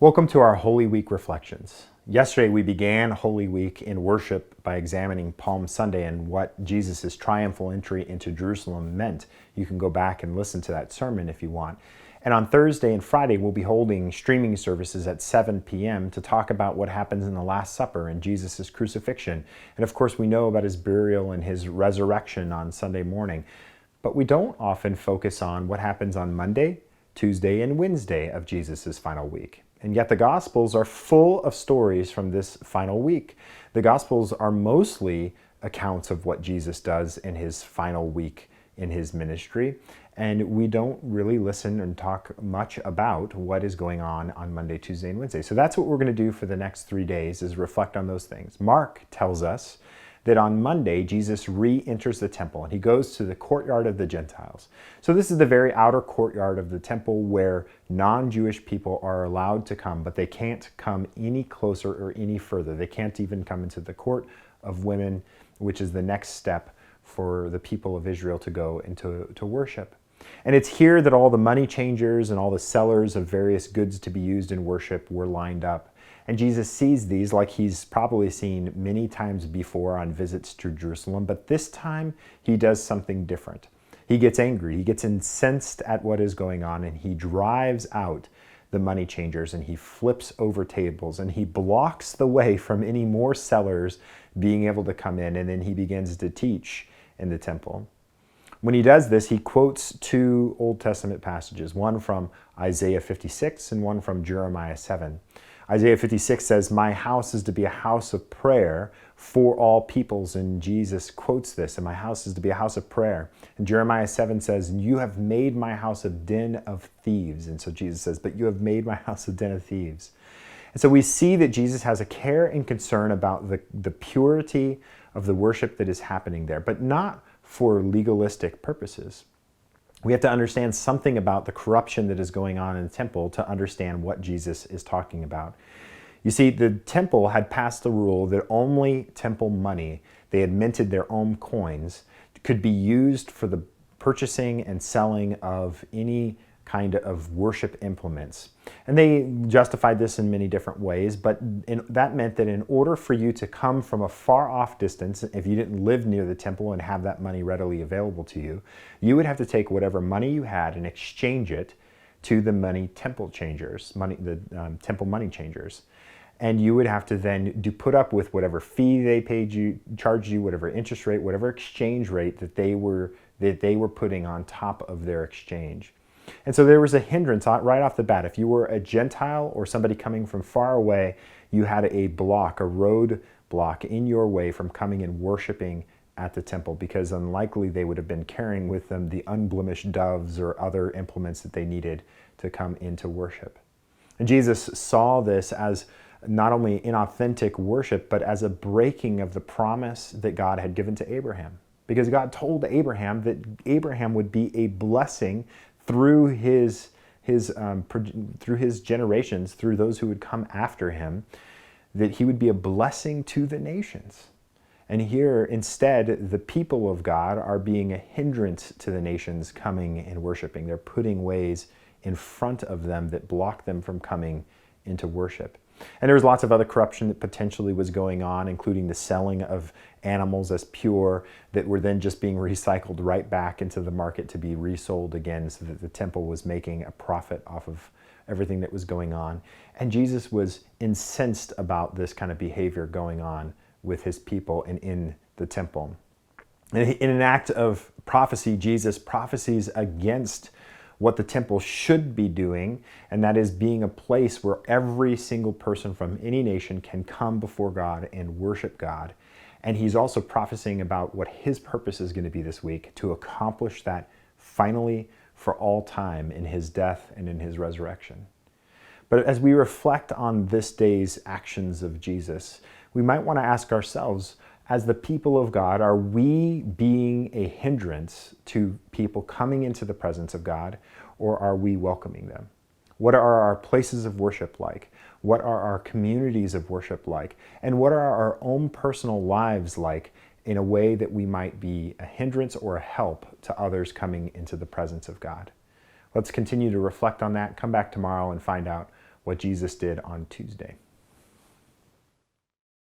Welcome to our Holy Week reflections. Yesterday we began Holy Week in worship by examining Palm Sunday and what Jesus' triumphal entry into Jerusalem meant. You can go back and listen to that sermon if you want. And on Thursday and Friday we'll be holding streaming services at 7 p.m. to talk about what happens in the Last Supper and Jesus' crucifixion. And of course we know about his burial and his resurrection on Sunday morning. But we don't often focus on what happens on Monday, Tuesday, and Wednesday of Jesus' final week. And yet the Gospels are full of stories from this final week. The Gospels are mostly accounts of what Jesus does in his final week in his ministry. And we don't really listen and talk much about what is going on Monday, Tuesday, and Wednesday. So that's what we're going to do for the next 3 days, is reflect on those things. Mark tells us that on Monday, Jesus re-enters the temple and he goes to the courtyard of the Gentiles. So this is the very outer courtyard of the temple where non-Jewish people are allowed to come, but they can't come any closer or any further. They can't even come into the court of women, which is the next step for the people of Israel to go into worship. And it's here that all the money changers and all the sellers of various goods to be used in worship were lined up. And Jesus sees these like he's probably seen many times before on visits to Jerusalem, but this time he does something different. He gets angry, he gets incensed at what is going on, and he drives out the money changers and he flips over tables and he blocks the way from any more sellers being able to come in, and then he begins to teach in the temple. When he does this, he quotes two Old Testament passages, one from Isaiah 56 and one from Jeremiah 7. Isaiah 56 says, "My house is to be a house of prayer for all peoples." And Jesus quotes this, "And my house is to be a house of prayer." And Jeremiah 7 says, "You have made my house a den of thieves." And so Jesus says, "But you have made my house a den of thieves." And so we see that Jesus has a care and concern about the purity of the worship that is happening there, but not for legalistic purposes. We have to understand something about the corruption that is going on in the temple to understand what Jesus is talking about. You see, the temple had passed a rule that only temple money, they had minted their own coins, could be used for the purchasing and selling of any kind of worship implements. And they justified this in many different ways, but that meant that in order for you to come from a far off distance, if you didn't live near the temple and have that money readily available to you, you would have to take whatever money you had and exchange it to the temple money changers. And you would have to then put up with whatever fee they charged you, whatever interest rate, whatever exchange rate that they were putting on top of their exchange. And so there was a hindrance right off the bat. If you were a Gentile or somebody coming from far away, you had a road block in your way from coming and worshiping at the temple, because unlikely they would have been carrying with them the unblemished doves or other implements that they needed to come into worship. And Jesus saw this as not only inauthentic worship, but as a breaking of the promise that God had given to Abraham. Because God told Abraham that Abraham would be a blessing through his generations, through those who would come after him, that he would be a blessing to the nations. And here, instead, the people of God are being a hindrance to the nations coming and worshiping. They're putting ways in front of them that block them from coming into worship. And there was lots of other corruption that potentially was going on, including the selling of animals as pure that were then just being recycled right back into the market to be resold again, so that the temple was making a profit off of everything that was going on. And Jesus was incensed about this kind of behavior going on with his people and in the temple. And in an act of prophecy, Jesus prophesies against what the temple should be doing, and that is being a place where every single person from any nation can come before God and worship God. And he's also prophesying about what his purpose is going to be this week, to accomplish that finally for all time in his death and in his resurrection. But as we reflect on this day's actions of Jesus, we might want to ask ourselves, as the people of God, are we being a hindrance to people coming into the presence of God, or are we welcoming them? What are our places of worship like? What are our communities of worship like? And what are our own personal lives like, in a way that we might be a hindrance or a help to others coming into the presence of God? Let's continue to reflect on that. Come back tomorrow and find out what Jesus did on Tuesday.